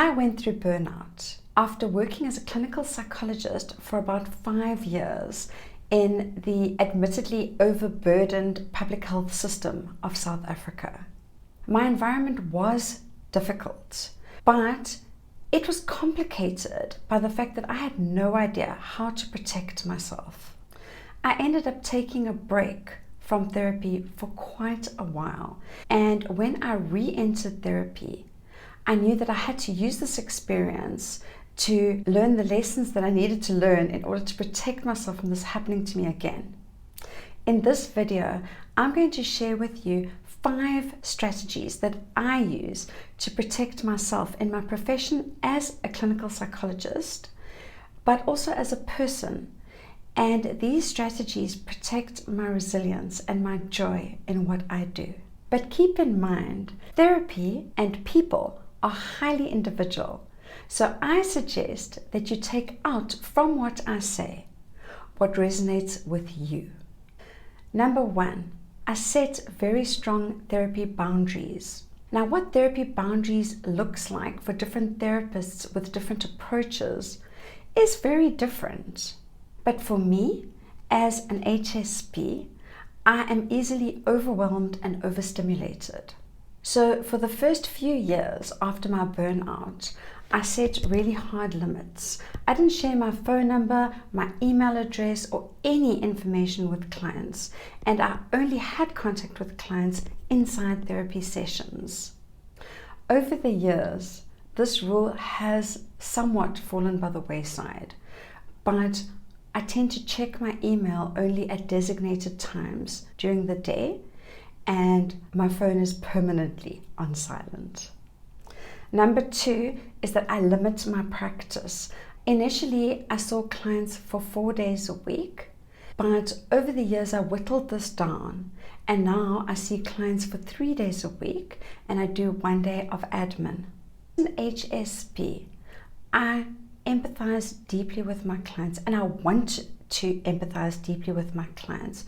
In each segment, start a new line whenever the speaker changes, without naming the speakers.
I went through burnout after working as a clinical psychologist for about 5 years in the admittedly overburdened public health system of South Africa. My environment was difficult, but it was complicated by the fact that I had no idea how to protect myself. I ended up taking a break from therapy for quite a while, and when I re-entered therapy, I knew that I had to use this experience to learn the lessons that I needed to learn in order to protect myself from this happening to me again. In this video, I'm going to share with you 5 strategies that I use to protect myself in my profession as a clinical psychologist, but also as a person. And these strategies protect my resilience and my joy in what I do. But keep in mind, therapy and people are highly individual. So I suggest that you take out from what I say what resonates with you. Number 1, I set very strong therapy boundaries. Now, what therapy boundaries looks like for different therapists with different approaches is very different. But for me, as an HSP, I am easily overwhelmed and overstimulated. So for the first few years after my burnout, I set really hard limits. I didn't share my phone number, my email address, or any information with clients, and I only had contact with clients inside therapy sessions. Over the years, this rule has somewhat fallen by the wayside, but I tend to check my email only at designated times during the day, and my phone is permanently on silent. Number 2 is that I limit my practice. Initially, I saw clients for 4 days a week, but over the years I whittled this down, and now I see clients for 3 days a week, and I do 1 day of admin. As an HSP, I empathize deeply with my clients, and I want to empathize deeply with my clients.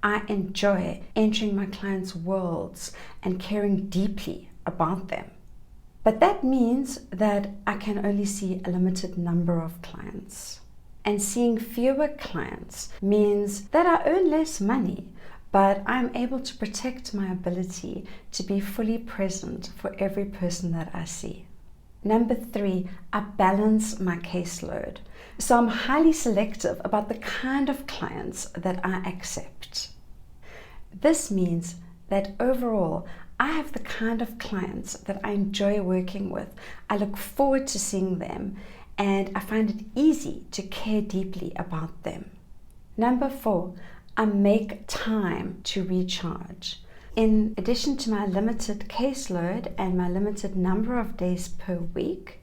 I enjoy entering my clients' worlds and caring deeply about them. But that means that I can only see a limited number of clients. And seeing fewer clients means that I earn less money, but I'm able to protect my ability to be fully present for every person that I see. Number 3, I balance my caseload. So I'm highly selective about the kind of clients that I accept. This means that overall, I have the kind of clients that I enjoy working with. I look forward to seeing them, and I find it easy to care deeply about them. Number 4, I make time to recharge. In addition to my limited caseload and my limited number of days per week,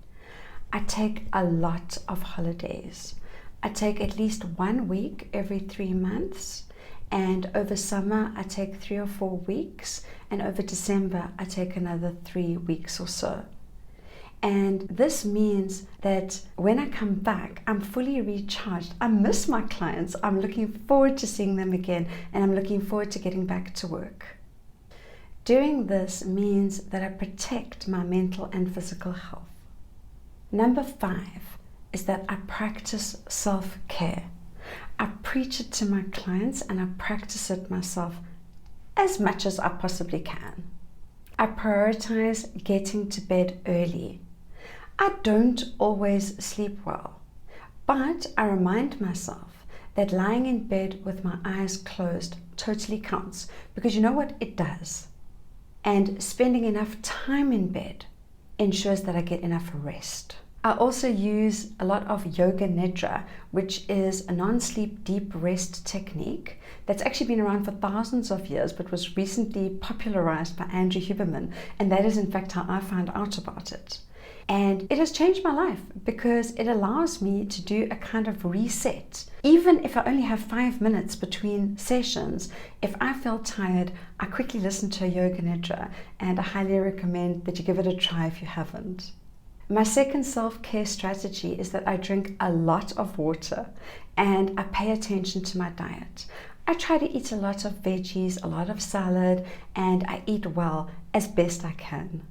I take a lot of holidays. I take at least 1 week every 3 months, and over summer I take 3 or 4 weeks, and over December I take another 3 weeks or so. And this means that when I come back, I'm fully recharged. I miss my clients. I'm looking forward to seeing them again, and I'm looking forward to getting back to work. Doing this means that I protect my mental and physical health. Number 5 is that I practice self-care. I preach it to my clients, and I practice it myself as much as I possibly can. I prioritize getting to bed early. I don't always sleep well, but I remind myself that lying in bed with my eyes closed totally counts, because you know what? It does. And spending enough time in bed ensures that I get enough rest. I also use a lot of yoga nidra, which is a non-sleep deep rest technique that's actually been around for thousands of years, but was recently popularized by Andrew Huberman, and that is in fact how I found out about it. And it has changed my life because it allows me to do a kind of reset. Even if I only have 5 minutes between sessions, if I feel tired, I quickly listen to a yoga nidra, and I highly recommend that you give it a try if you haven't. My second self-care strategy is that I drink a lot of water, and I pay attention to my diet. I try to eat a lot of veggies, a lot of salad, and I eat well as best I can.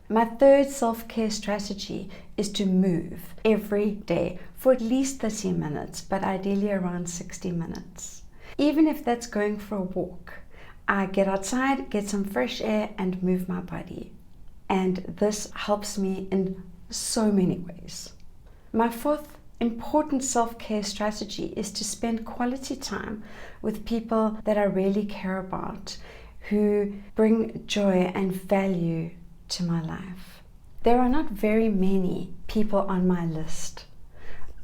My third self-care strategy is to move every day for at least 30 minutes, but ideally around 60 minutes. Even if that's going for a walk, I get outside, get some fresh air, and move my body. And this helps me in so many ways. My fourth important self-care strategy is to spend quality time with people that I really care about, who bring joy and value to my life. There are not very many people on my list,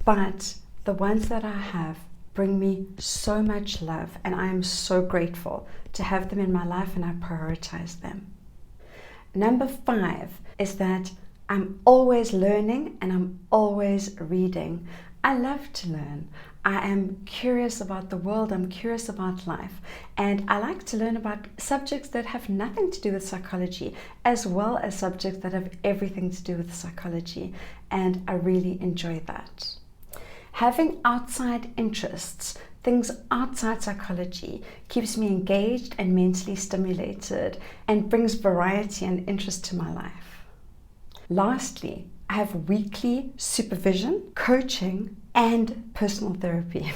but the ones that I have bring me so much love, and I am so grateful to have them in my life, and I prioritize them. Number 5 is that I'm always learning and I'm always reading. I love to learn. I am curious about the world, I'm curious about life, and I like to learn about subjects that have nothing to do with psychology, as well as subjects that have everything to do with psychology, and I really enjoy that. Having outside interests, things outside psychology, keeps me engaged and mentally stimulated and brings variety and interest to my life. Lastly, I have weekly supervision, coaching, and personal therapy.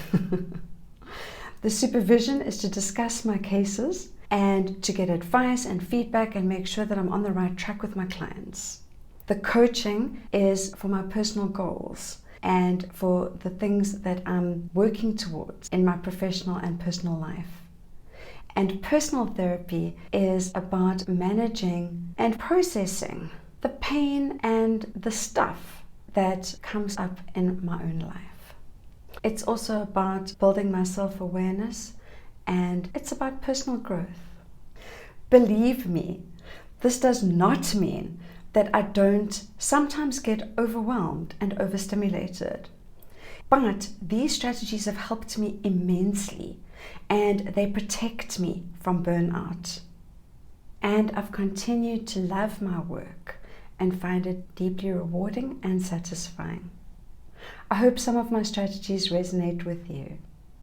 The supervision is to discuss my cases and to get advice and feedback and make sure that I'm on the right track with my clients. The coaching is for my personal goals and for the things that I'm working towards in my professional and personal life. And personal therapy is about managing and processing the pain and the stuff that comes up in my own life. It's also about building my self-awareness, and it's about personal growth. Believe me, this does not mean that I don't sometimes get overwhelmed and overstimulated. But these strategies have helped me immensely, and they protect me from burnout. And I've continued to love my work and find it deeply rewarding and satisfying. I hope some of my strategies resonate with you.